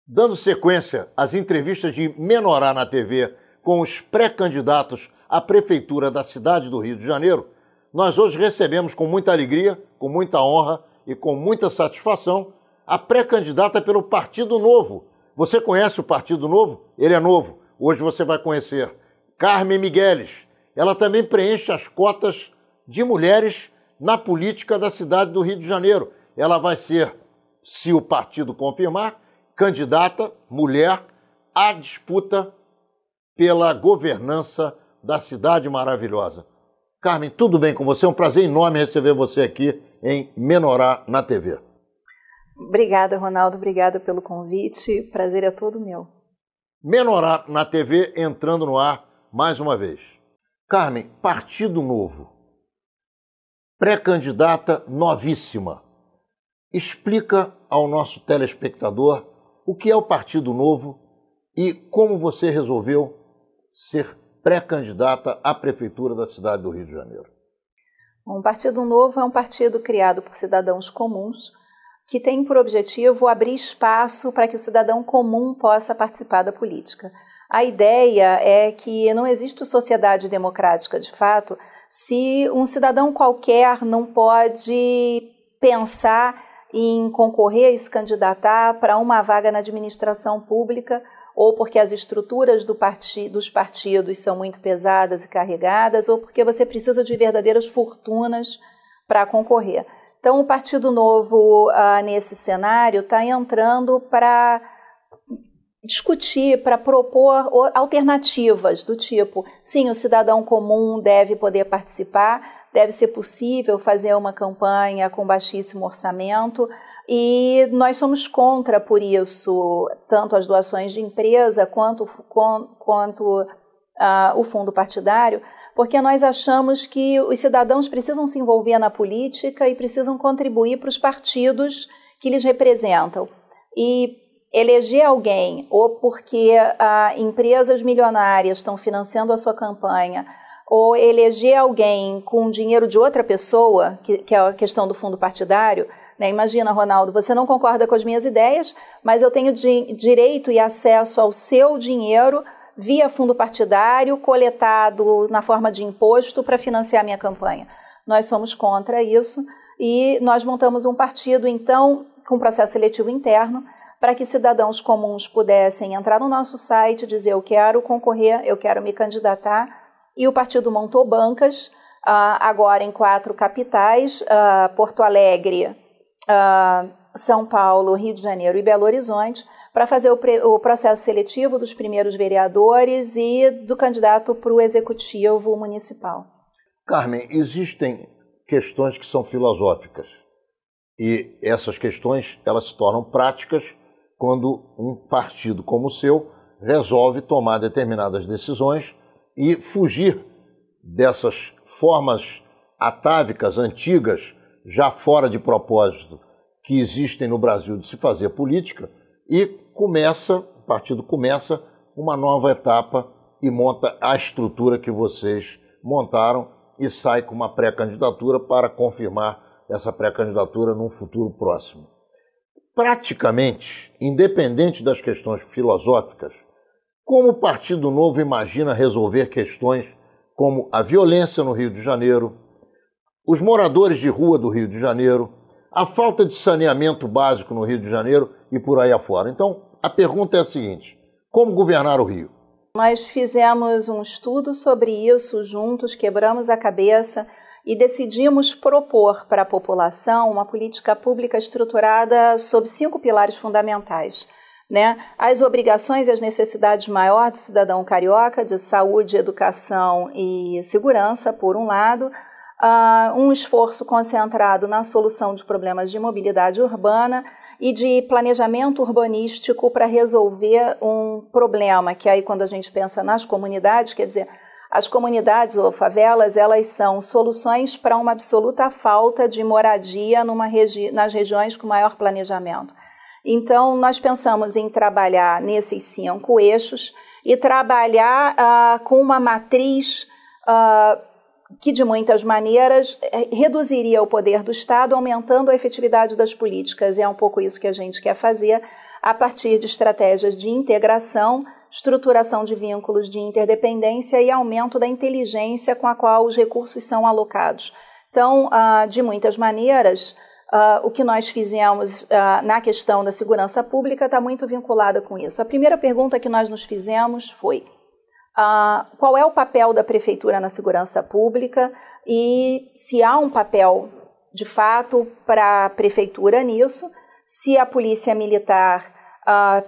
Dando sequência às entrevistas de Menorá na TV com os pré-candidatos à Prefeitura da cidade do Rio de Janeiro, nós hoje recebemos com muita alegria, com muita honra e com muita satisfação a pré-candidata pelo Partido Novo. Você conhece o Partido Novo? Ele é novo. Hoje você vai conhecer Carmen Migueles. Ela também preenche as cotas de mulheres na política da cidade do Rio de Janeiro. Ela vai ser, se o partido confirmar, candidata, mulher, à disputa pela governança da cidade maravilhosa. Carmen, tudo bem com você? É um prazer enorme receber você aqui em Menorá na TV. Obrigada, Ronaldo. Obrigada pelo convite. Prazer é todo meu. Menorá na TV entrando no ar mais uma vez. Carmen, Partido Novo. Pré-candidata novíssima. Explica ao nosso telespectador o que é o Partido Novo e como você resolveu ser pré-candidata à Prefeitura da cidade do Rio de Janeiro. O Partido Novo é um partido criado por cidadãos comuns que tem por objetivo abrir espaço para que o cidadão comum possa participar da política. A ideia é que não existe sociedade democrática de fato se um cidadão qualquer não pode pensar em concorrer e se candidatar para uma vaga na administração pública, ou porque as estruturas dos partidos são muito pesadas e carregadas, ou porque você precisa de verdadeiras fortunas para concorrer. Então, o Partido Novo, nesse cenário, está entrando para discutir, para propor alternativas do tipo, sim, o cidadão comum deve poder participar, deve ser possível fazer uma campanha com baixíssimo orçamento e nós somos contra, por isso, tanto as doações de empresa quanto o fundo partidário, porque nós achamos que os cidadãos precisam se envolver na política e precisam contribuir para os partidos que lhes representam. E eleger alguém, ou porque empresas milionárias estão financiando a sua campanha, ou eleger alguém com dinheiro de outra pessoa, que é a questão do fundo partidário, né? Imagina, Ronaldo, você não concorda com as minhas ideias, mas eu tenho direito e acesso ao seu dinheiro via fundo partidário, coletado na forma de imposto para financiar a minha campanha. Nós somos contra isso e nós montamos um partido, então, com processo seletivo interno, para que cidadãos comuns pudessem entrar no nosso site, dizer eu quero concorrer, eu quero me candidatar. E o partido montou bancas, agora em 4 capitais, Porto Alegre, São Paulo, Rio de Janeiro e Belo Horizonte, para fazer o processo seletivo dos primeiros vereadores e do candidato para o executivo municipal. Carmen, existem questões que são filosóficas e essas questões elas se tornam práticas quando um partido como o seu resolve tomar determinadas decisões e fugir dessas formas atávicas, antigas, já fora de propósito, que existem no Brasil de se fazer política, e o partido começa uma nova etapa e monta a estrutura que vocês montaram e sai com uma pré-candidatura para confirmar essa pré-candidatura num futuro próximo. Praticamente, independente das questões filosóficas, como o Partido Novo imagina resolver questões como a violência no Rio de Janeiro, os moradores de rua do Rio de Janeiro, a falta de saneamento básico no Rio de Janeiro e por aí afora? Então, a pergunta é a seguinte: como governar o Rio? Nós fizemos um estudo sobre isso juntos, quebramos a cabeça e decidimos propor para a população uma política pública estruturada sob 5 pilares fundamentais. Né? As obrigações e as necessidades maiores do cidadão carioca, de saúde, educação e segurança, por um lado, um esforço concentrado na solução de problemas de mobilidade urbana e de planejamento urbanístico para resolver um problema, que aí quando a gente pensa nas comunidades, quer dizer, as comunidades ou favelas, elas são soluções para uma absoluta falta de moradia nas regiões com maior planejamento. Então, nós pensamos em trabalhar nesses 5 eixos e trabalhar com uma matriz que, de muitas maneiras, reduziria o poder do Estado, aumentando a efetividade das políticas. E é um pouco isso que a gente quer fazer, a partir de estratégias de integração, estruturação de vínculos de interdependência e aumento da inteligência com a qual os recursos são alocados. Então, de muitas maneiras, o que nós fizemos na questão da segurança pública está muito vinculada com isso. A primeira pergunta que nós nos fizemos foi: qual é o papel da prefeitura na segurança pública e se há um papel, de fato, para a prefeitura nisso, se a polícia militar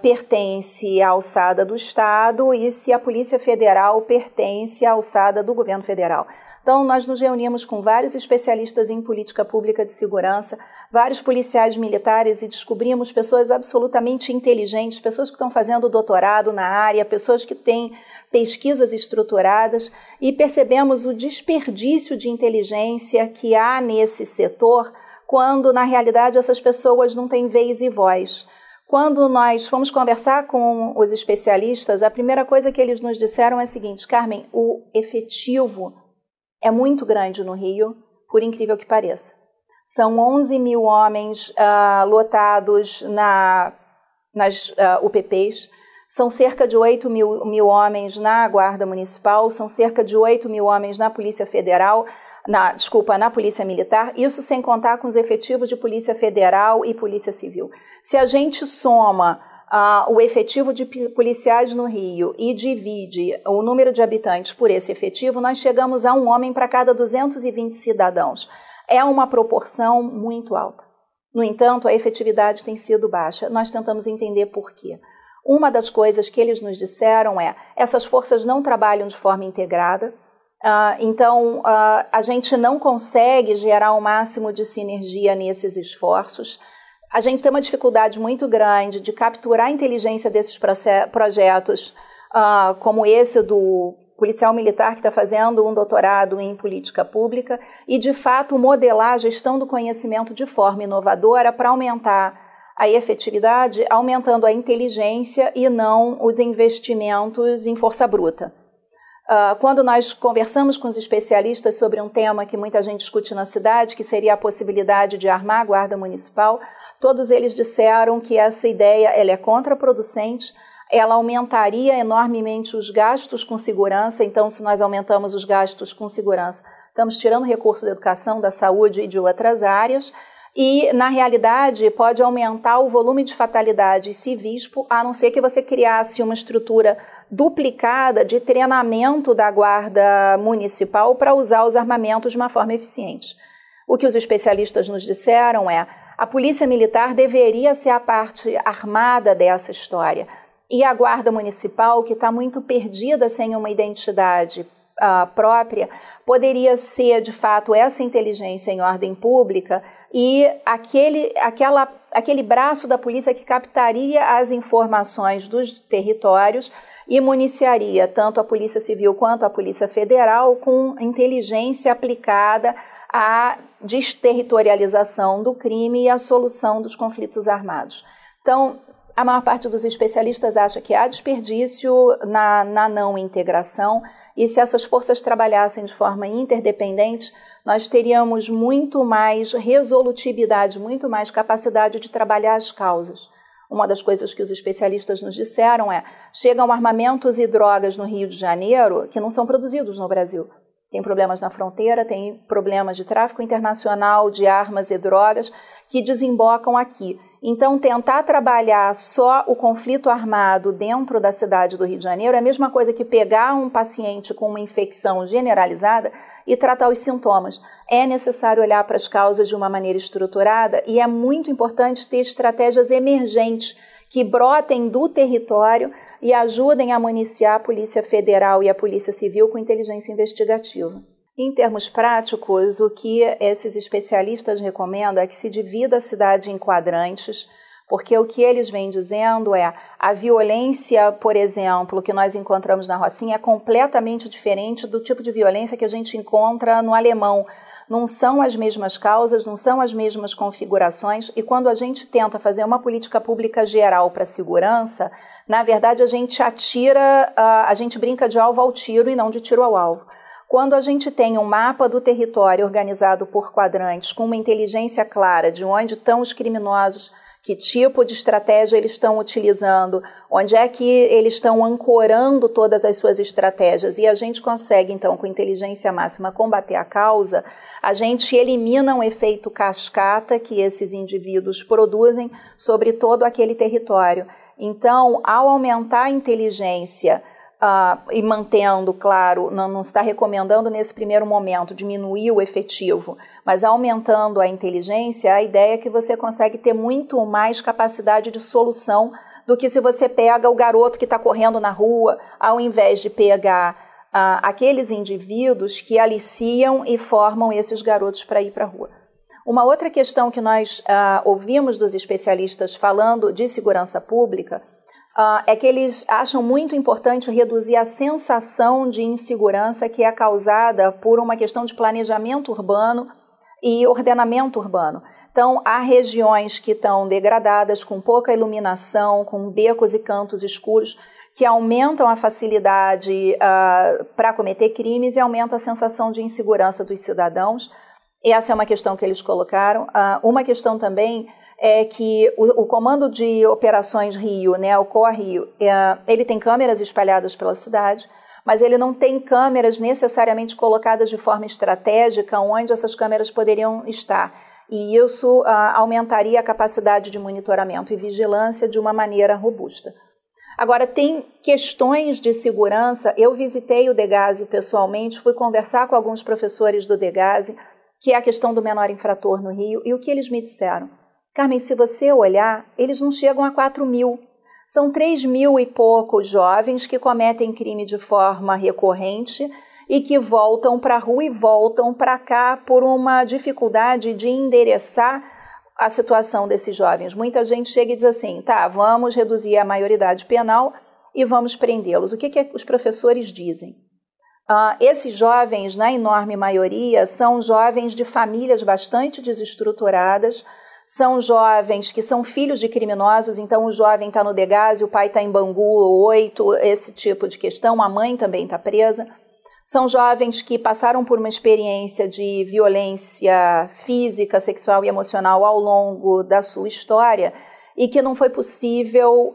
pertence à alçada do Estado e se a Polícia Federal pertence à alçada do governo federal. Então, nós nos reunimos com vários especialistas em política pública de segurança, vários policiais militares e descobrimos pessoas absolutamente inteligentes, pessoas que estão fazendo doutorado na área, pessoas que têm pesquisas estruturadas e percebemos o desperdício de inteligência que há nesse setor quando, na realidade, essas pessoas não têm vez e voz. Quando nós fomos conversar com os especialistas, a primeira coisa que eles nos disseram é a seguinte: Carmen, o efetivo é muito grande no Rio, por incrível que pareça. São 11 mil homens lotados nas UPPs, são cerca de 8 mil homens na Guarda Municipal, são cerca de 8 mil homens na Polícia Federal, na Polícia Militar, isso sem contar com os efetivos de Polícia Federal e Polícia Civil. Se a gente soma o efetivo de policiais no Rio e divide o número de habitantes por esse efetivo, nós chegamos a um homem para cada 220 cidadãos. É uma proporção muito alta. No entanto, a efetividade tem sido baixa. Nós tentamos entender por quê. Uma das coisas que eles nos disseram é: essas forças não trabalham de forma integrada, então a gente não consegue gerar o máximo de sinergia nesses esforços. A gente tem uma dificuldade muito grande de capturar a inteligência desses projetos, como esse do policial militar que está fazendo um doutorado em política pública, e, de fato, modelar a gestão do conhecimento de forma inovadora para aumentar a efetividade, aumentando a inteligência e não os investimentos em força bruta. Quando nós conversamos com os especialistas sobre um tema que muita gente discute na cidade, que seria a possibilidade de armar a Guarda Municipal, todos eles disseram que essa ideia ela é contraproducente, ela aumentaria enormemente os gastos com segurança. Então, se nós aumentamos os gastos com segurança, estamos tirando recursos da educação, da saúde e de outras áreas, e, na realidade, pode aumentar o volume de fatalidades civis, a não ser que você criasse uma estrutura duplicada de treinamento da Guarda Municipal para usar os armamentos de uma forma eficiente. O que os especialistas nos disseram é: a Polícia Militar deveria ser a parte armada dessa história, e a Guarda Municipal, que está muito perdida sem uma identidade própria, poderia ser, de fato, essa inteligência em ordem pública e aquele braço da polícia que captaria as informações dos territórios e municiaria tanto a Polícia Civil quanto a Polícia Federal com inteligência aplicada à desterritorialização do crime e à solução dos conflitos armados. Então, a maior parte dos especialistas acha que há desperdício na não integração, e se essas forças trabalhassem de forma interdependente, nós teríamos muito mais resolutividade, muito mais capacidade de trabalhar as causas. Uma das coisas que os especialistas nos disseram é: chegam armamentos e drogas no Rio de Janeiro que não são produzidos no Brasil. Tem problemas na fronteira, tem problemas de tráfico internacional de armas e drogas que desembocam aqui. Então, tentar trabalhar só o conflito armado dentro da cidade do Rio de Janeiro é a mesma coisa que pegar um paciente com uma infecção generalizada e tratar os sintomas. É necessário olhar para as causas de uma maneira estruturada e é muito importante ter estratégias emergentes que brotem do território e ajudem a municiar a Polícia Federal e a Polícia Civil com inteligência investigativa. Em termos práticos, o que esses especialistas recomendam é que se divida a cidade em quadrantes, porque o que eles vêm dizendo é: a violência, por exemplo, que nós encontramos na Rocinha é completamente diferente do tipo de violência que a gente encontra no Alemão. Não são as mesmas causas, não são as mesmas configurações, e quando a gente tenta fazer uma política pública geral para a segurança, na verdade a gente brinca de alvo ao tiro e não de tiro ao alvo. Quando a gente tem um mapa do território organizado por quadrantes, com uma inteligência clara de onde estão os criminosos Que tipo de estratégia eles estão utilizando? Onde é que eles estão ancorando todas as suas estratégias? E a gente consegue, então, com inteligência máxima, combater a causa. A gente elimina um efeito cascata que esses indivíduos produzem sobre todo aquele território. Então, ao aumentar a inteligência e mantendo, claro, não está recomendando nesse primeiro momento diminuir o efetivo, mas aumentando a inteligência, a ideia é que você consegue ter muito mais capacidade de solução do que se você pega o garoto que está correndo na rua, ao invés de pegar aqueles indivíduos que aliciam e formam esses garotos para ir para a rua. Uma outra questão que nós ouvimos dos especialistas falando de segurança pública é que eles acham muito importante reduzir a sensação de insegurança que é causada por uma questão de planejamento urbano e ordenamento urbano. Então, há regiões que estão degradadas, com pouca iluminação, com becos e cantos escuros, que aumentam a facilidade para cometer crimes e aumentam a sensação de insegurança dos cidadãos. Essa é uma questão que eles colocaram. Uma questão também é que o Comando de Operações Rio, né, o COA Rio, ele tem câmeras espalhadas pela cidade, mas ele não tem câmeras necessariamente colocadas de forma estratégica onde essas câmeras poderiam estar. E isso aumentaria a capacidade de monitoramento e vigilância de uma maneira robusta. Agora, tem questões de segurança. Eu visitei o Degase pessoalmente, fui conversar com alguns professores do Degase, que é a questão do menor infrator no Rio, e o que eles me disseram? Carmen, se você olhar, eles não chegam a 4.000. São 3.000 e poucos jovens que cometem crime de forma recorrente e que voltam para a rua e voltam para cá por uma dificuldade de endereçar a situação desses jovens. Muita gente chega e diz assim, tá, vamos reduzir a maioridade penal e vamos prendê-los. O que os professores dizem? Esses jovens, na enorme maioria, são jovens de famílias bastante desestruturadas, são jovens que são filhos de criminosos, então o jovem está no Degase, o pai está em Bangu 8, esse tipo de questão, a mãe também está presa. São jovens que passaram por uma experiência de violência física, sexual e emocional ao longo da sua história e que não foi possível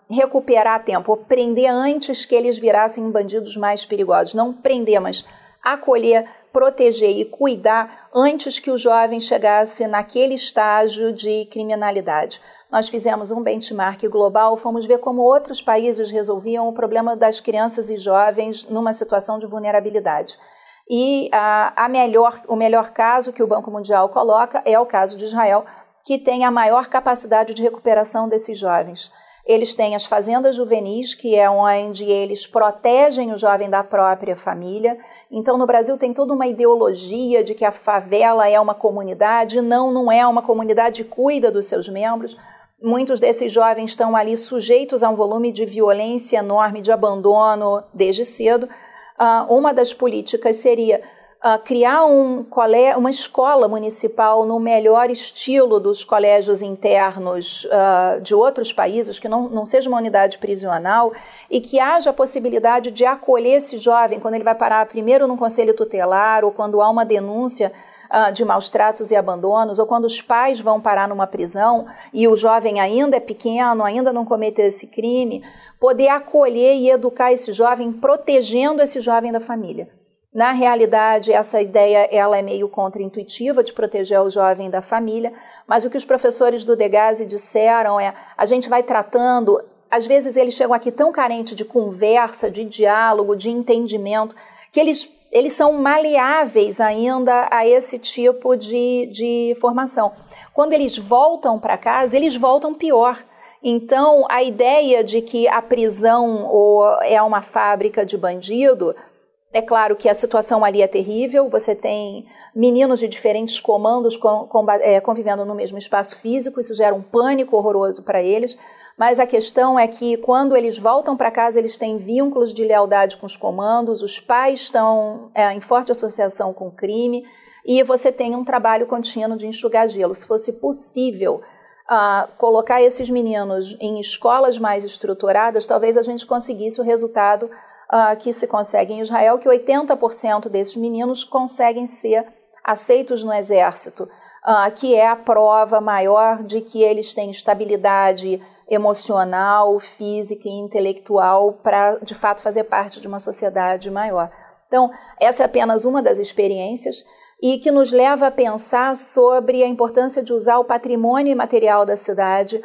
recuperar a tempo, ou prender antes que eles virassem bandidos mais perigosos. Não prender, mas acolher, proteger e cuidar antes que o jovem chegasse naquele estágio de criminalidade. Nós fizemos um benchmark global, fomos ver como outros países resolviam o problema das crianças e jovens numa situação de vulnerabilidade. E o melhor caso que o Banco Mundial coloca é o caso de Israel, que tem a maior capacidade de recuperação desses jovens. Eles têm as fazendas juvenis, que é onde eles protegem o jovem da própria família. Então, no Brasil tem toda uma ideologia de que a favela é uma comunidade. Não é uma comunidade que cuida dos seus membros. Muitos desses jovens estão ali sujeitos a um volume de violência enorme, de abandono desde cedo. Uma das políticas seria criar uma escola municipal no melhor estilo dos colégios internos de outros países, que não seja uma unidade prisional, e que haja a possibilidade de acolher esse jovem quando ele vai parar primeiro num conselho tutelar ou quando há uma denúncia de maus tratos e abandonos, ou quando os pais vão parar numa prisão e o jovem ainda é pequeno, ainda não cometeu esse crime, poder acolher e educar esse jovem, protegendo esse jovem da família. Na realidade, essa ideia ela é meio contraintuitiva de proteger o jovem da família, mas o que os professores do Degase disseram é, a gente vai tratando, às vezes eles chegam aqui tão carentes de conversa, de diálogo, de entendimento, que eles são maleáveis ainda a esse tipo de formação. Quando eles voltam para casa, eles voltam pior. Então, a ideia de que a prisão é uma fábrica de bandido, é claro que a situação ali é terrível, você tem meninos de diferentes comandos convivendo no mesmo espaço físico, isso gera um pânico horroroso para eles, mas a questão é que quando eles voltam para casa, eles têm vínculos de lealdade com os comandos, os pais estão em forte associação com o crime e você tem um trabalho contínuo de enxugar gelo. Se fosse possível colocar esses meninos em escolas mais estruturadas, talvez a gente conseguisse o resultado que se consegue em Israel, que 80% desses meninos conseguem ser aceitos no exército. que é a prova maior de que eles têm estabilidade emocional, física e intelectual para, de fato, fazer parte de uma sociedade maior. Então, essa é apenas uma das experiências e que nos leva a pensar sobre a importância de usar o patrimônio imaterial da cidade,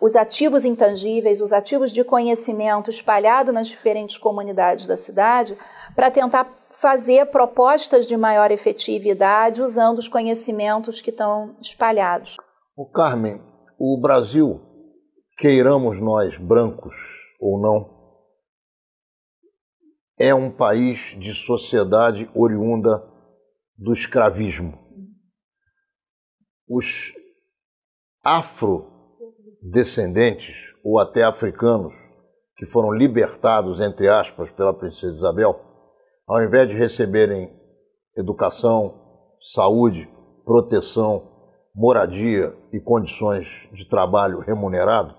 os ativos intangíveis, os ativos de conhecimento espalhados nas diferentes comunidades da cidade, para tentar fazer propostas de maior efetividade usando os conhecimentos que estão espalhados. Carmen, o Brasil, queiramos nós brancos ou não, é um país de sociedade oriunda do escravismo. Os afrodescendentes, ou até africanos, que foram libertados, entre aspas, pela princesa Isabel, ao invés de receberem educação, saúde, proteção, moradia e condições de trabalho remunerado,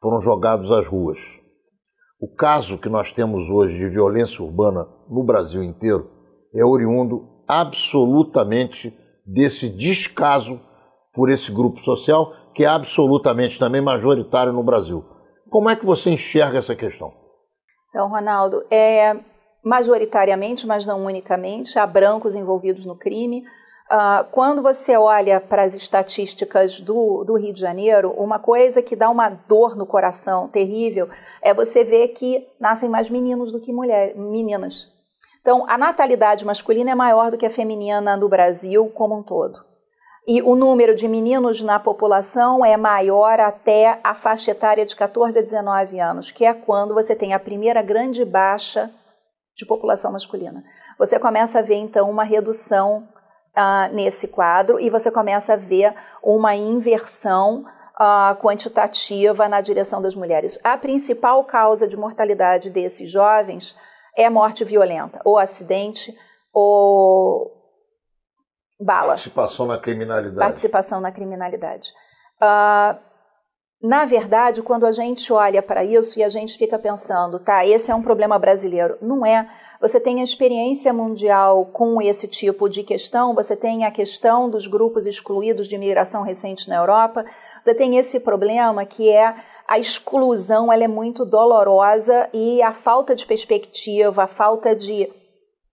foram jogados às ruas. O caso que nós temos hoje de violência urbana no Brasil inteiro é oriundo absolutamente desse descaso por esse grupo social, que é absolutamente também majoritário no Brasil. Como é que você enxerga essa questão? Então, Ronaldo, majoritariamente, mas não unicamente, há brancos envolvidos no crime. Quando você olha para as estatísticas do Rio de Janeiro, uma coisa que dá uma dor no coração terrível é você ver que nascem mais meninos do que meninas. Então, a natalidade masculina é maior do que a feminina no Brasil como um todo. E o número de meninos na população é maior até a faixa etária de 14 a 19 anos, que é quando você tem a primeira grande baixa de população masculina. Você começa a ver, então, uma redução nesse quadro e você começa a ver uma inversão quantitativa na direção das mulheres. A principal causa de mortalidade desses jovens é morte violenta, ou acidente, ou bala. Participação na criminalidade. Participação na criminalidade. Na verdade, quando a gente olha para isso e a gente fica pensando, tá, esse é um problema brasileiro. Não é. Você tem a experiência mundial com esse tipo de questão, você tem a questão dos grupos excluídos de imigração recente na Europa, você tem esse problema que é a exclusão, ela é muito dolorosa e a falta de perspectiva, a falta de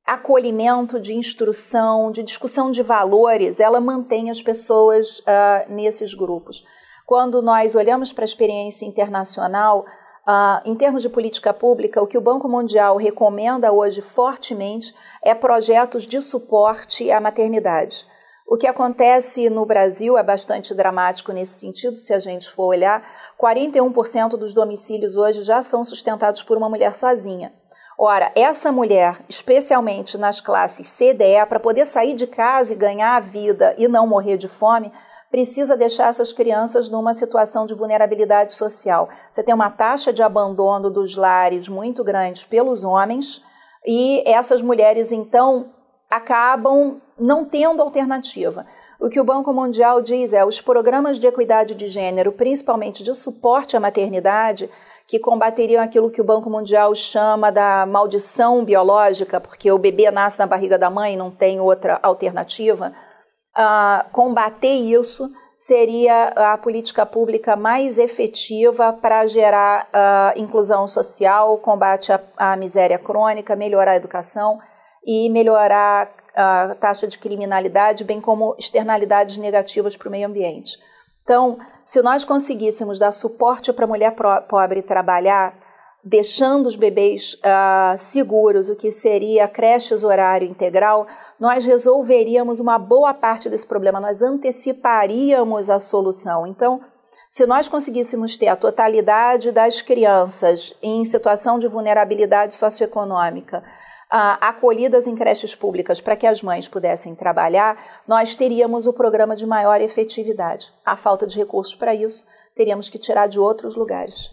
acolhimento, de instrução, de discussão de valores, ela mantém as pessoas nesses grupos. Quando nós olhamos para a experiência internacional, em termos de política pública, o que o Banco Mundial recomenda hoje fortemente é projetos de suporte à maternidade. O que acontece no Brasil é bastante dramático nesse sentido, se a gente for olhar, 41% dos domicílios hoje já são sustentados por uma mulher sozinha. Ora, essa mulher, especialmente nas classes C e D, para poder sair de casa e ganhar a vida e não morrer de fome, precisa deixar essas crianças numa situação de vulnerabilidade social. Você tem uma taxa de abandono dos lares muito grande pelos homens e essas mulheres, então, acabam não tendo alternativa. O que o Banco Mundial diz é os programas de equidade de gênero, principalmente de suporte à maternidade, que combateriam aquilo que o Banco Mundial chama da maldição biológica, porque o bebê nasce na barriga da mãe e não tem outra alternativa. Combater isso seria a política pública mais efetiva para gerar inclusão social, combate à miséria crônica, melhorar a educação e melhorar a taxa de criminalidade, bem como externalidades negativas para o meio ambiente. Então, se nós conseguíssemos dar suporte para a mulher pobre trabalhar, deixando os bebês seguros, o que seria creches horário integral, nós resolveríamos uma boa parte desse problema, nós anteciparíamos a solução. Então, se nós conseguíssemos ter a totalidade das crianças em situação de vulnerabilidade socioeconômica acolhidas em creches públicas para que as mães pudessem trabalhar, nós teríamos o programa de maior efetividade. A falta de recursos para isso, teríamos que tirar de outros lugares.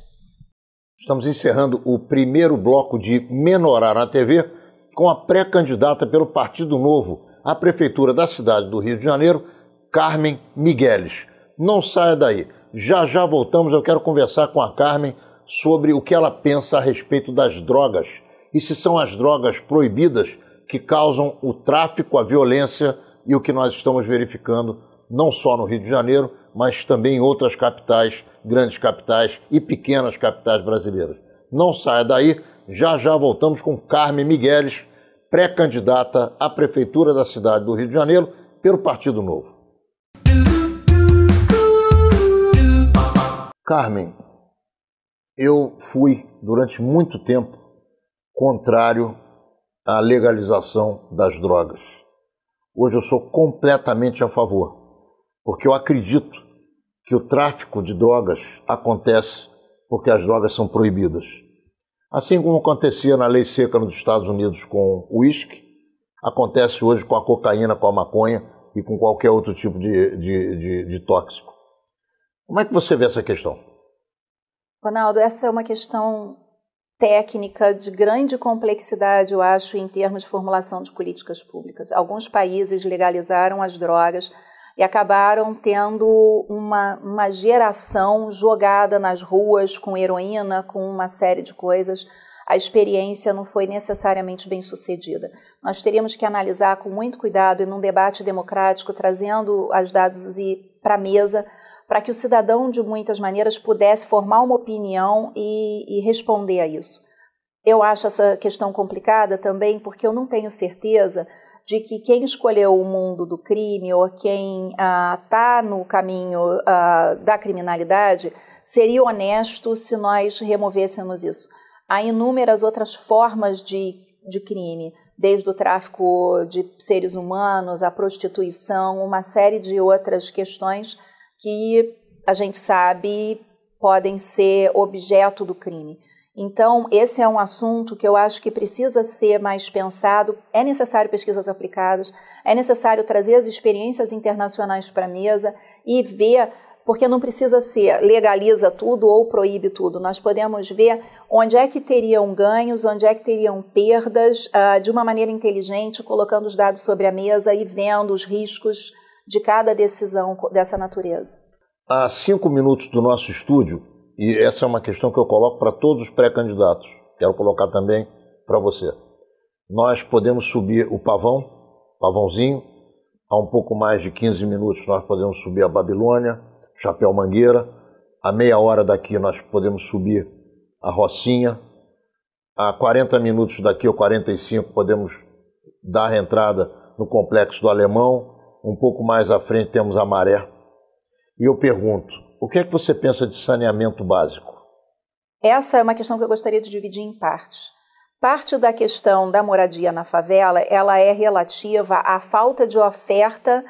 Estamos encerrando o primeiro bloco de Menorar na TV com a pré-candidata pelo Partido Novo à Prefeitura da cidade do Rio de Janeiro, Carmen Migueles. Não saia daí. Já já voltamos, eu quero conversar com a Carmen sobre o que ela pensa a respeito das drogas e se são as drogas proibidas que causam o tráfico, a violência e o que nós estamos verificando não só no Rio de Janeiro, mas também em outras capitais, grandes capitais e pequenas capitais brasileiras. Não saia daí, já já voltamos com Carmen Migueles, pré-candidata à Prefeitura da cidade do Rio de Janeiro pelo Partido Novo. Carmen, eu fui durante muito tempo contrário à legalização das drogas. Hoje eu sou completamente a favor, porque eu acredito que o tráfico de drogas acontece porque as drogas são proibidas. Assim como acontecia na lei seca nos Estados Unidos com o uísque, acontece hoje com a cocaína, com a maconha e com qualquer outro tipo de tóxico. Como é que você vê essa questão? Ronaldo, essa é uma questão técnica de grande complexidade, eu acho, em termos de formulação de políticas públicas. Alguns países legalizaram as drogas e acabaram tendo uma geração jogada nas ruas com heroína, com uma série de coisas. A experiência não foi necessariamente bem sucedida. Nós teríamos que analisar com muito cuidado e num debate democrático, trazendo os dados para a mesa, para que o cidadão, de muitas maneiras, pudesse formar uma opinião e responder a isso. Eu acho essa questão complicada também porque eu não tenho certeza de que quem escolheu o mundo do crime ou quem está no caminho da criminalidade seria honesto se nós removêssemos isso. Há inúmeras outras formas de crime, desde o tráfico de seres humanos, a prostituição, uma série de outras questões que a gente sabe podem ser objeto do crime. Então, esse é um assunto que eu acho que precisa ser mais pensado. É necessário pesquisas aplicadas, é necessário trazer as experiências internacionais para a mesa e ver, porque não precisa ser legaliza tudo ou proíbe tudo. Nós podemos ver onde é que teriam ganhos, onde é que teriam perdas, de uma maneira inteligente, colocando os dados sobre a mesa e vendo os riscos de cada decisão dessa natureza. Há 5 minutos do nosso estúdio, e essa é uma questão que eu coloco para todos os pré-candidatos, quero colocar também para você. Nós podemos subir o Pavãozinho, há um pouco mais de 15 minutos nós podemos subir a Babilônia, Chapéu Mangueira, a meia hora daqui nós podemos subir a Rocinha, a 40 minutos daqui ou 45 podemos dar a entrada no Complexo do Alemão, um pouco mais à frente temos a Maré. E eu pergunto, o que é que você pensa de saneamento básico? Essa é uma questão que eu gostaria de dividir em partes. Parte da questão da moradia na favela, ela é relativa à falta de oferta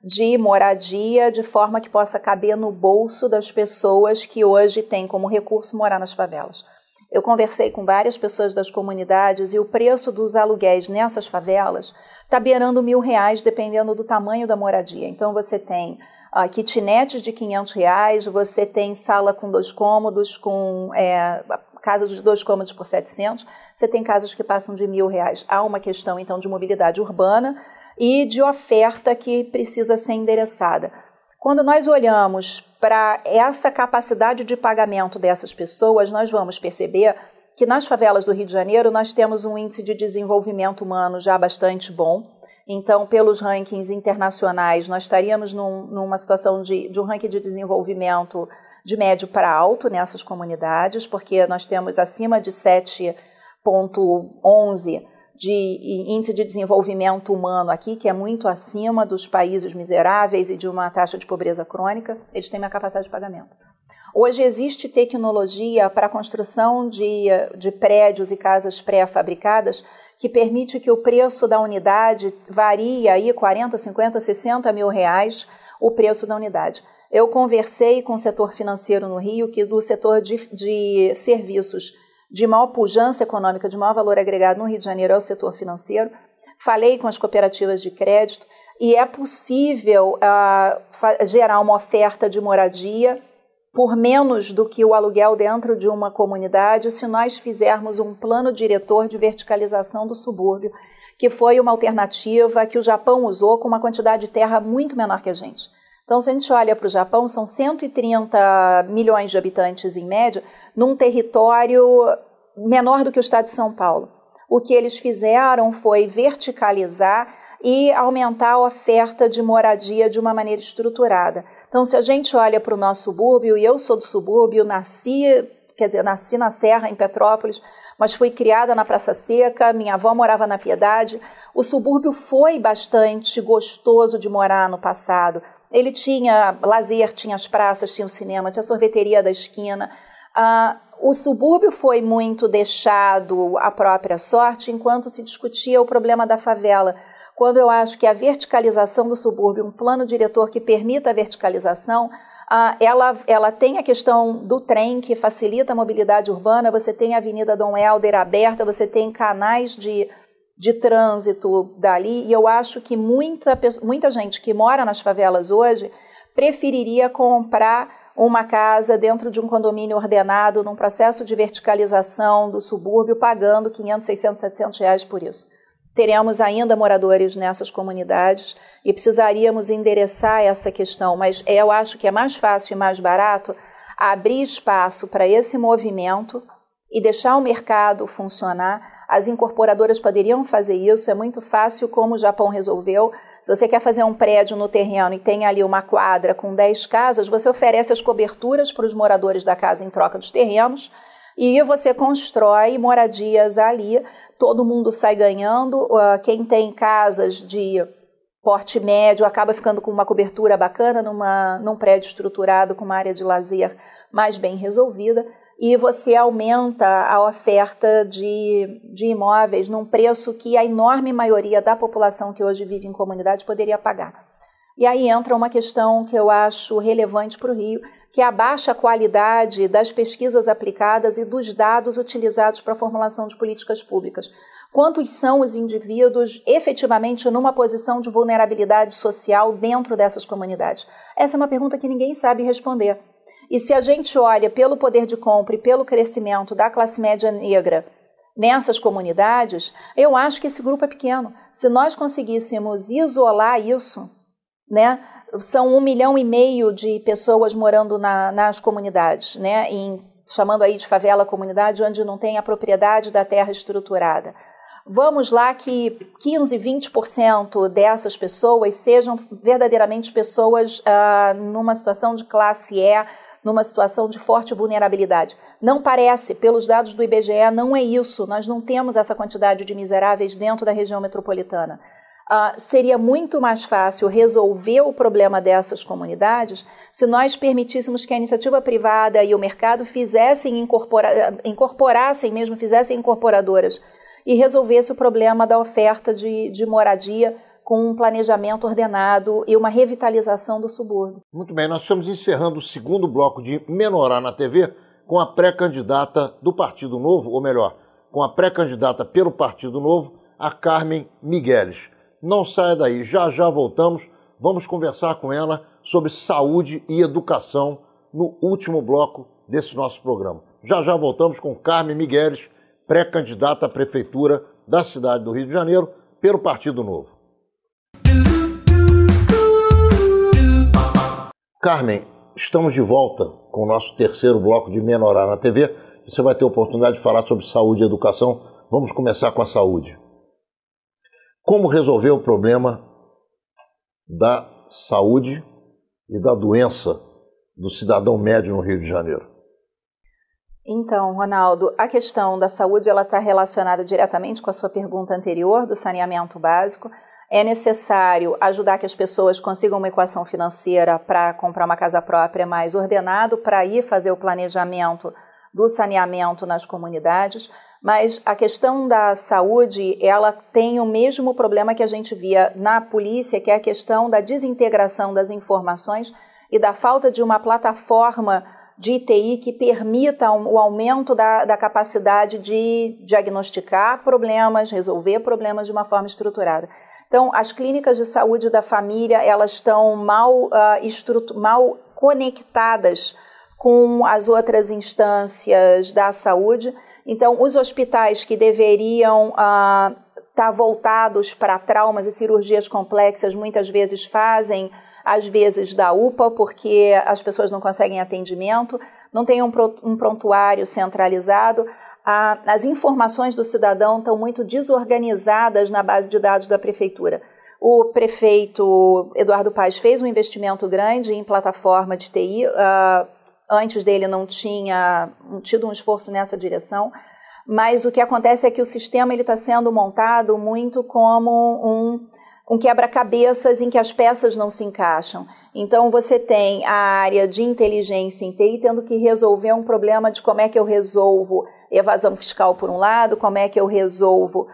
de moradia de forma que possa caber no bolso das pessoas que hoje têm como recurso morar nas favelas. Eu conversei com várias pessoas das comunidades e o preço dos aluguéis nessas favelas está beirando R$1.000, dependendo do tamanho da moradia. Então, você tem kitnets de R$500, você tem sala com 2 cômodos, com casas de 2 cômodos por 700, você tem casas que passam de R$1.000. Há uma questão, então, de mobilidade urbana e de oferta que precisa ser endereçada. Quando nós olhamos para essa capacidade de pagamento dessas pessoas, nós vamos perceber que nas favelas do Rio de Janeiro nós temos um índice de desenvolvimento humano já bastante bom. Então, pelos rankings internacionais, nós estaríamos numa situação de um ranking de desenvolvimento de médio para alto nessas comunidades, porque nós temos acima de 7,11 de índice de desenvolvimento humano aqui, que é muito acima dos países miseráveis e de uma taxa de pobreza crônica. Eles têm uma capacidade de pagamento. Hoje existe tecnologia para a construção de prédios e casas pré-fabricadas que permite que o preço da unidade varie aí 40, 50, 60 mil reais o preço da unidade. Eu conversei com o setor financeiro no Rio, que do setor de serviços de maior pujança econômica, de maior valor agregado no Rio de Janeiro é o setor financeiro. Falei com as cooperativas de crédito e é possível gerar uma oferta de moradia por menos do que o aluguel dentro de uma comunidade se nós fizermos um plano diretor de verticalização do subúrbio, que foi uma alternativa que o Japão usou com uma quantidade de terra muito menor que a gente. Então, se a gente olha para o Japão, são 130 milhões de habitantes em média, num território menor do que o estado de São Paulo. O que eles fizeram foi verticalizar e aumentar a oferta de moradia de uma maneira estruturada. Então, se a gente olha para o nosso subúrbio, e eu sou do subúrbio, nasci na Serra, em Petrópolis, mas fui criada na Praça Seca, minha avó morava na Piedade. O subúrbio foi bastante gostoso de morar no passado. Ele tinha lazer, tinha as praças, tinha o cinema, tinha a sorveteria da esquina. O subúrbio foi muito deixado à própria sorte enquanto se discutia o problema da favela. Quando eu acho que a verticalização do subúrbio, um plano diretor que permita a verticalização, ela tem a questão do trem, que facilita a mobilidade urbana, você tem a Avenida Dom Helder aberta, você tem canais de trânsito dali, e eu acho que muita gente que mora nas favelas hoje preferiria comprar uma casa dentro de um condomínio ordenado, num processo de verticalização do subúrbio, pagando 500, 600, 700 reais por isso. Teremos ainda moradores nessas comunidades e precisaríamos endereçar essa questão, mas eu acho que é mais fácil e mais barato abrir espaço para esse movimento e deixar o mercado funcionar. As incorporadoras poderiam fazer isso, é muito fácil, como o Japão resolveu. Se você quer fazer um prédio no terreno e tem ali uma quadra com 10 casas, você oferece as coberturas para os moradores da casa em troca dos terrenos e você constrói moradias ali, todo mundo sai ganhando. Quem tem casas de porte médio acaba ficando com uma cobertura bacana num prédio estruturado com uma área de lazer mais bem resolvida, e você aumenta a oferta de imóveis num preço que a enorme maioria da população que hoje vive em comunidade poderia pagar. E aí entra uma questão que eu acho relevante para o Rio, que é a baixa qualidade das pesquisas aplicadas e dos dados utilizados para a formulação de políticas públicas. Quantos são os indivíduos efetivamente numa posição de vulnerabilidade social dentro dessas comunidades? Essa é uma pergunta que ninguém sabe responder. E se a gente olha pelo poder de compra e pelo crescimento da classe média negra nessas comunidades, eu acho que esse grupo é pequeno. Se nós conseguíssemos isolar isso, né, são 1,5 milhão de pessoas morando nas comunidades, né, chamando aí de favela comunidade, onde não tem a propriedade da terra estruturada. Vamos lá que 15, 20% dessas pessoas sejam verdadeiramente pessoas numa situação de classe E, numa situação de forte vulnerabilidade. Não parece, pelos dados do IBGE, não é isso. Nós não temos essa quantidade de miseráveis dentro da região metropolitana. Seria muito mais fácil resolver o problema dessas comunidades se nós permitíssemos que a iniciativa privada e o mercado fizessem incorporadoras e resolvesse o problema da oferta de moradia com um planejamento ordenado e uma revitalização do subúrbio. Muito bem, nós estamos encerrando o segundo bloco de Menorá na TV com a pré-candidata do Partido Novo, ou melhor, com a pré-candidata pelo Partido Novo, a Carmen Migueles. Não saia daí, já voltamos, vamos conversar com ela sobre saúde e educação no último bloco desse nosso programa. Já voltamos com Carmen Migueles, pré-candidata à Prefeitura da cidade do Rio de Janeiro pelo Partido Novo. Carmen, estamos de volta com o nosso terceiro bloco de Menorá na TV. Você vai ter a oportunidade de falar sobre saúde e educação. Vamos começar com a saúde. Como resolver o problema da saúde e da doença do cidadão médio no Rio de Janeiro? Então, Ronaldo, a questão da saúde está relacionada diretamente com a sua pergunta anterior do saneamento básico. É necessário ajudar que as pessoas consigam uma equação financeira para comprar uma casa própria mais ordenado, para ir fazer o planejamento do saneamento nas comunidades, mas a questão da saúde, ela tem o mesmo problema que a gente via na polícia, que é a questão da desintegração das informações e da falta de uma plataforma de TI que permita o aumento da capacidade de diagnosticar problemas, resolver problemas de uma forma estruturada. Então, as clínicas de saúde da família, elas estão mal conectadas com as outras instâncias da saúde. Então, os hospitais que deveriam estar voltados para traumas e cirurgias complexas, muitas vezes fazem, às vezes, da UPA, porque as pessoas não conseguem atendimento, não tem um prontuário centralizado. As informações do cidadão estão muito desorganizadas na base de dados da prefeitura. O prefeito Eduardo Paes fez um investimento grande em plataforma de TI. Antes dele não tinha tido um esforço nessa direção, mas o que acontece é que o sistema está sendo montado muito como um quebra-cabeças em que as peças não se encaixam. Então, você tem a área de inteligência em TI tendo que resolver um problema de como é que eu resolvo evasão fiscal por um lado, como é que eu resolvo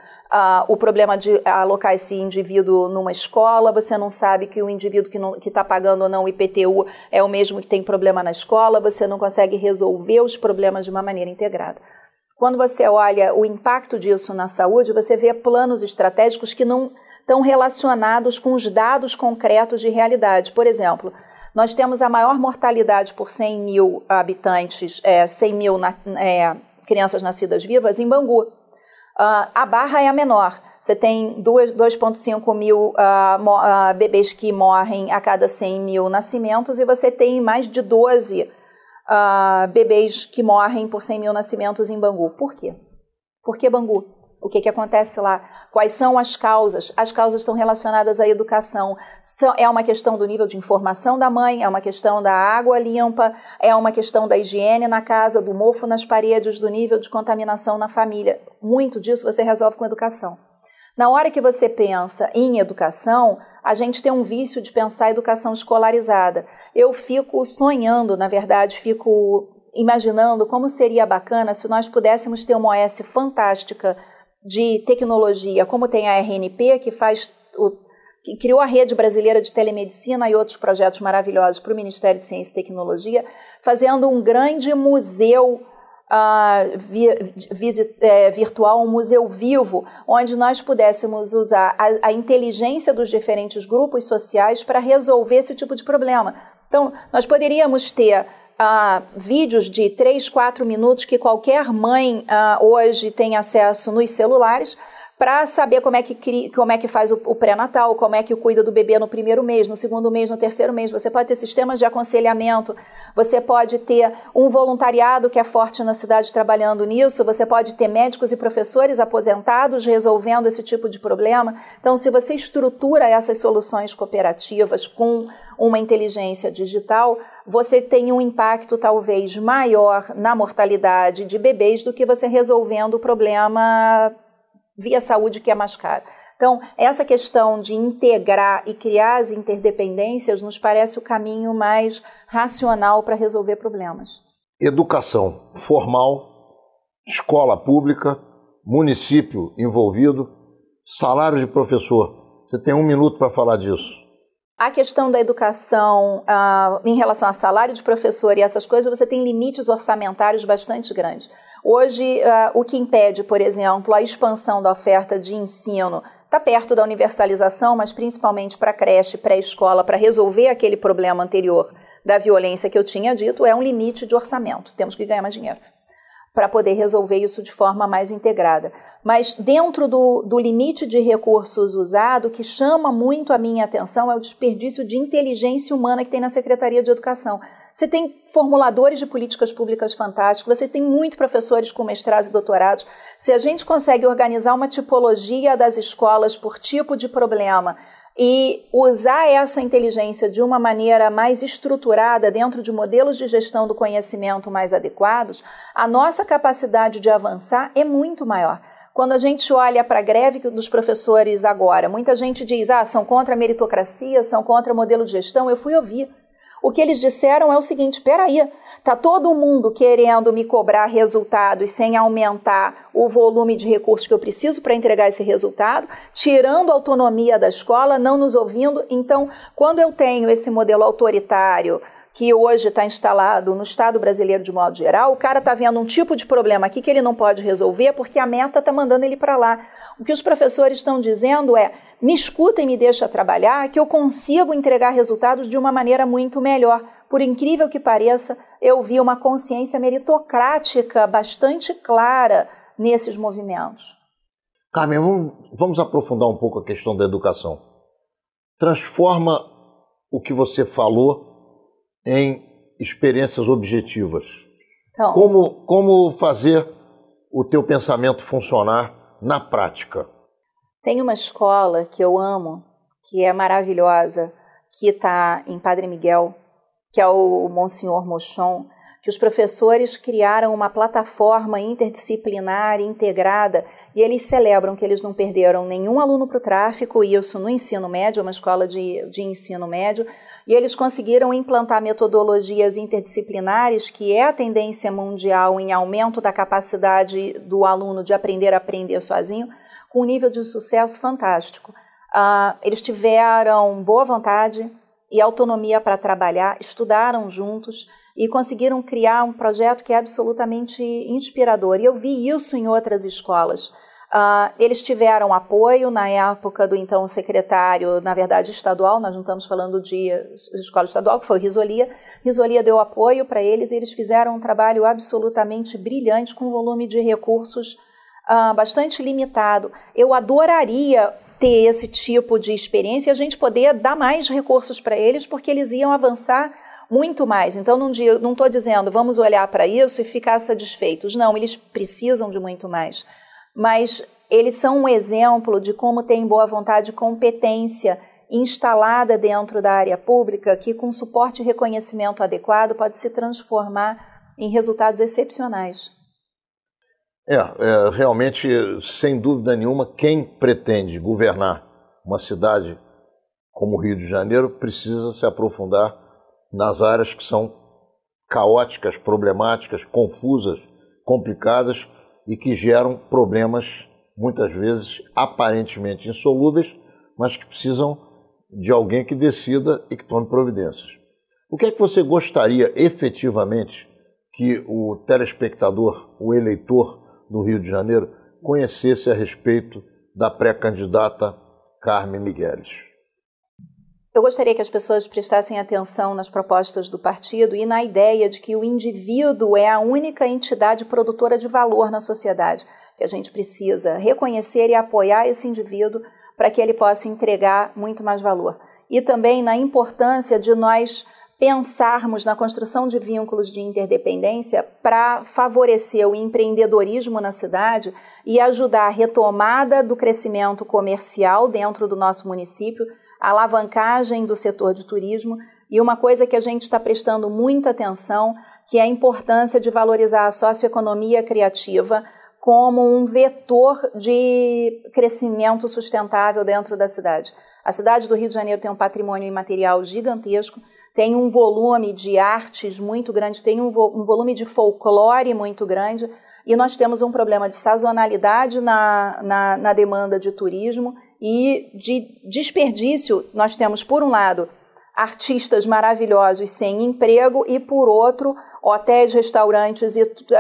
o problema de alocar esse indivíduo numa escola. Você não sabe que o indivíduo que está pagando ou não o IPTU é o mesmo que tem problema na escola, você não consegue resolver os problemas de uma maneira integrada. Quando você olha o impacto disso na saúde, você vê planos estratégicos que não estão relacionados com os dados concretos de realidade. Por exemplo, nós temos a maior mortalidade por 100 mil habitantes, 100 mil crianças nascidas vivas em Bangu. A Barra é a menor. Você tem 2,5 mil bebês que morrem a cada 100 mil nascimentos e você tem mais de 12 bebês que morrem por 100 mil nascimentos em Bangu. Por quê? Por que Bangu? O que acontece lá? Quais são as causas? As causas estão relacionadas à educação. É uma questão do nível de informação da mãe, é uma questão da água limpa, é uma questão da higiene na casa, do mofo nas paredes, do nível de contaminação na família. Muito disso você resolve com educação. Na hora que você pensa em educação, a gente tem um vício de pensar a educação escolarizada. Eu fico sonhando, na verdade, fico imaginando como seria bacana se nós pudéssemos ter uma OS fantástica de tecnologia, como tem a RNP, que criou a Rede Brasileira de Telemedicina e outros projetos maravilhosos para o Ministério de Ciência e Tecnologia, fazendo um grande museu virtual, um museu vivo, onde nós pudéssemos usar a inteligência dos diferentes grupos sociais para resolver esse tipo de problema. Então, nós poderíamos ter vídeos de 3, 4 minutos que qualquer mãe hoje tem acesso nos celulares para saber como é que faz o pré-natal, como é que cuida do bebê no primeiro mês, no segundo mês, no terceiro mês. Você pode ter sistemas de aconselhamento, você pode ter um voluntariado que é forte na cidade trabalhando nisso, você pode ter médicos e professores aposentados resolvendo esse tipo de problema. Então, se você estrutura essas soluções cooperativas com uma inteligência digital, você tem um impacto talvez maior na mortalidade de bebês do que você resolvendo o problema via saúde, que é mais caro. Então, essa questão de integrar e criar as interdependências nos parece o caminho mais racional para resolver problemas. Educação formal, escola pública, município envolvido, salário de professor. Você tem 1 minuto para falar disso. A questão da educação em relação a salário de professor e essas coisas, você tem limites orçamentários bastante grandes. Hoje, o que impede, por exemplo, a expansão da oferta de ensino está perto da universalização, mas principalmente para creche, pré-escola, para resolver aquele problema anterior da violência que eu tinha dito, é um limite de orçamento. Temos que ganhar mais dinheiro para poder resolver isso de forma mais integrada. Mas dentro do limite de recursos usado, o que chama muito a minha atenção é o desperdício de inteligência humana que tem na Secretaria de Educação. Você tem formuladores de políticas públicas fantásticos, você tem muitos professores com mestrados e doutorados. Se a gente consegue organizar uma tipologia das escolas por tipo de problema e usar essa inteligência de uma maneira mais estruturada dentro de modelos de gestão do conhecimento mais adequados, a nossa capacidade de avançar é muito maior. Quando a gente olha para a greve dos professores agora, muita gente diz, são contra a meritocracia, são contra o modelo de gestão. Eu fui ouvir. O que eles disseram é o seguinte, espera aí, está todo mundo querendo me cobrar resultados sem aumentar o volume de recursos que eu preciso para entregar esse resultado, tirando a autonomia da escola, não nos ouvindo. Então, quando eu tenho esse modelo autoritário que hoje está instalado no Estado brasileiro de modo geral, o cara está vendo um tipo de problema aqui que ele não pode resolver porque a meta está mandando ele para lá. O que os professores estão dizendo é, me escuta e me deixa trabalhar, que eu consigo entregar resultados de uma maneira muito melhor. Por incrível que pareça, eu vi uma consciência meritocrática bastante clara nesses movimentos. Carmen, vamos aprofundar um pouco a questão da educação. Transforma o que você falou em experiências objetivas. Então, como fazer o teu pensamento funcionar na prática? Tem uma escola que eu amo, que é maravilhosa, que está em Padre Miguel, que é o Monsenhor Mochon, que os professores criaram uma plataforma interdisciplinar integrada e eles celebram que eles não perderam nenhum aluno para o tráfico, isso no ensino médio, uma escola de ensino médio, e eles conseguiram implantar metodologias interdisciplinares, que é a tendência mundial em aumento da capacidade do aluno de aprender a aprender sozinho, com um nível de sucesso fantástico. Eles tiveram boa vontade e autonomia para trabalhar, estudaram juntos e conseguiram criar um projeto que é absolutamente inspirador. E eu vi isso em outras escolas. Eles tiveram apoio na época do então secretário, na verdade estadual, nós não estamos falando de escola estadual, que foi o Risolia. Risolia deu apoio para eles e eles fizeram um trabalho absolutamente brilhante, com um volume de recursos bastante limitado. Eu adoraria ter esse tipo de experiência e a gente poder dar mais recursos para eles, porque eles iam avançar muito mais. Então, não estou dizendo, vamos olhar para isso e ficar satisfeitos. Não, eles precisam de muito mais. Mas eles são um exemplo de como tem boa vontade e competência instalada dentro da área pública, que com suporte e reconhecimento adequado pode se transformar em resultados excepcionais. Realmente, sem dúvida nenhuma, quem pretende governar uma cidade como o Rio de Janeiro precisa se aprofundar nas áreas que são caóticas, problemáticas, confusas, complicadas e que geram problemas, muitas vezes, aparentemente insolúveis, mas que precisam de alguém que decida e que tome providências. O que é que você gostaria, efetivamente, que o telespectador, o eleitor do Rio de Janeiro, conhecesse a respeito da pré-candidata Carmen Migueles? Eu gostaria que as pessoas prestassem atenção nas propostas do partido e na ideia de que o indivíduo é a única entidade produtora de valor na sociedade, que a gente precisa reconhecer e apoiar esse indivíduo para que ele possa entregar muito mais valor. E também na importância de nós pensarmos na construção de vínculos de interdependência para favorecer o empreendedorismo na cidade e ajudar a retomada do crescimento comercial dentro do nosso município, a alavancagem do setor de turismo e uma coisa que a gente está prestando muita atenção, que é a importância de valorizar a socioeconomia criativa como um vetor de crescimento sustentável dentro da cidade. A cidade do Rio de Janeiro tem um patrimônio imaterial gigantesco, tem um volume de artes muito grande, tem um volume de folclore muito grande, e nós temos um problema de sazonalidade na demanda de turismo e de desperdício. Nós temos, por um lado, artistas maravilhosos sem emprego e, por outro, hotéis, restaurantes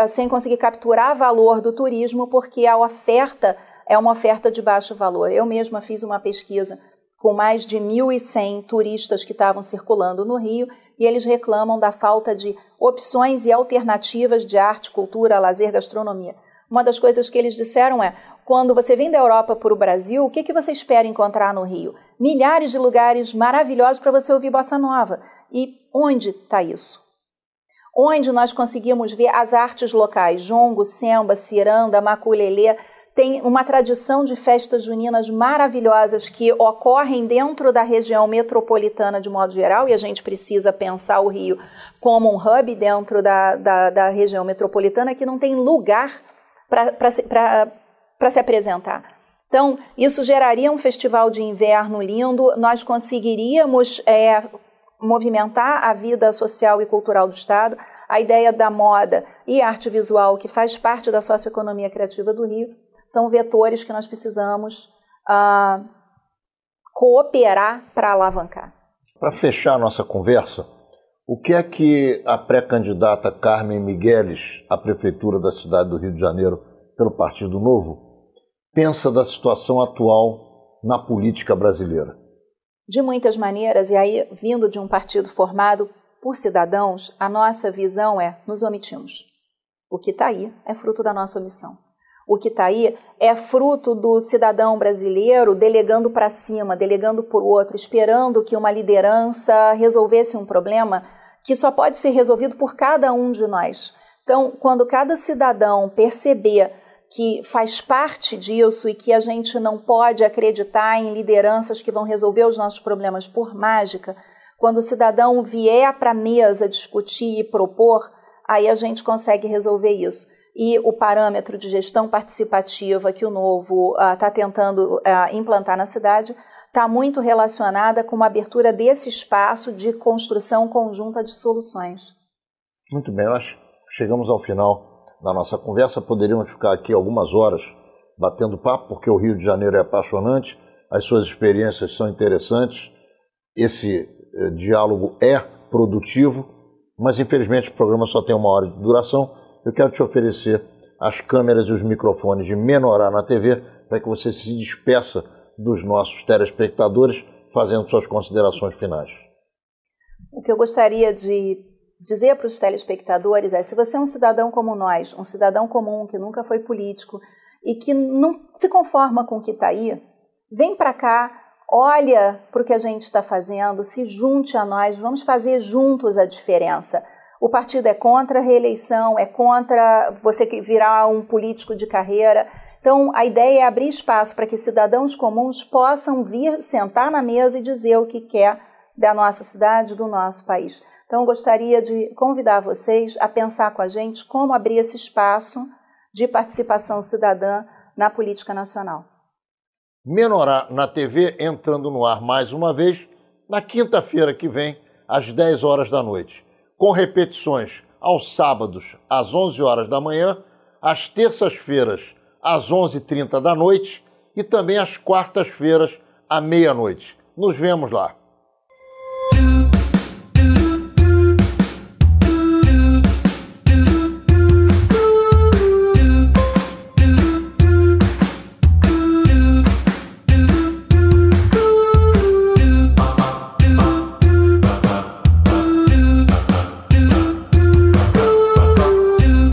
sem conseguir capturar valor do turismo, porque a oferta é uma oferta de baixo valor. Eu mesma fiz uma pesquisa com mais de 1.100 turistas que estavam circulando no Rio, e eles reclamam da falta de opções e alternativas de arte, cultura, lazer, gastronomia. Uma das coisas que eles disseram é, quando você vem da Europa para o Brasil, o que você espera encontrar no Rio? Milhares de lugares maravilhosos para você ouvir bossa nova. E onde está isso? Onde nós conseguimos ver as artes locais? Jongo, samba, ciranda, maculelê. Tem uma tradição de festas juninas maravilhosas que ocorrem dentro da região metropolitana de modo geral, e a gente precisa pensar o Rio como um hub dentro da região metropolitana, que não tem lugar para se apresentar. Então, isso geraria um festival de inverno lindo, nós conseguiríamos movimentar a vida social e cultural do Estado, a ideia da moda e arte visual, que faz parte da socioeconomia criativa do Rio, são vetores que nós precisamos cooperar para alavancar. Para fechar a nossa conversa, o que é que a pré-candidata Carmen Migueles, à Prefeitura da cidade do Rio de Janeiro, pelo Partido Novo, pensa da situação atual na política brasileira? De muitas maneiras, e aí vindo de um partido formado por cidadãos, a nossa visão é, nos omitimos. O que está aí é fruto da nossa omissão. O que está aí é fruto do cidadão brasileiro delegando para cima, delegando por outro, esperando que uma liderança resolvesse um problema que só pode ser resolvido por cada um de nós. Então, quando cada cidadão perceber que faz parte disso e que a gente não pode acreditar em lideranças que vão resolver os nossos problemas por mágica. Quando o cidadão vier para a mesa discutir e propor, aí a gente consegue resolver isso. E o parâmetro de gestão participativa que o Novo está tentando implantar na cidade está muito relacionada com uma abertura desse espaço de construção conjunta de soluções. Muito bem, nós chegamos ao final da nossa conversa. Poderíamos ficar aqui algumas horas batendo papo, porque o Rio de Janeiro é apaixonante, as suas experiências são interessantes, esse diálogo é produtivo, mas infelizmente o programa só tem 1 hora de duração. Eu quero te oferecer as câmeras e os microfones de Menorá na TV para que você se despeça dos nossos telespectadores, fazendo suas considerações finais. O que eu gostaria de dizer para os telespectadores é: se você é um cidadão como nós, um cidadão comum que nunca foi político e que não se conforma com o que está aí, vem para cá, olha para o que a gente está fazendo, se junte a nós, vamos fazer juntos a diferença. O partido é contra a reeleição, é contra você virar um político de carreira. Então, a ideia é abrir espaço para que cidadãos comuns possam vir, sentar na mesa e dizer o que quer da nossa cidade, do nosso país. Então, eu gostaria de convidar vocês a pensar com a gente como abrir esse espaço de participação cidadã na política nacional. Menorá na TV entrando no ar mais uma vez, na quinta-feira que vem, às 10 horas da noite, com repetições aos sábados, às 11 horas da manhã, às terças-feiras, às 11h30 da noite e também às quartas-feiras, à meia-noite. Nos vemos lá.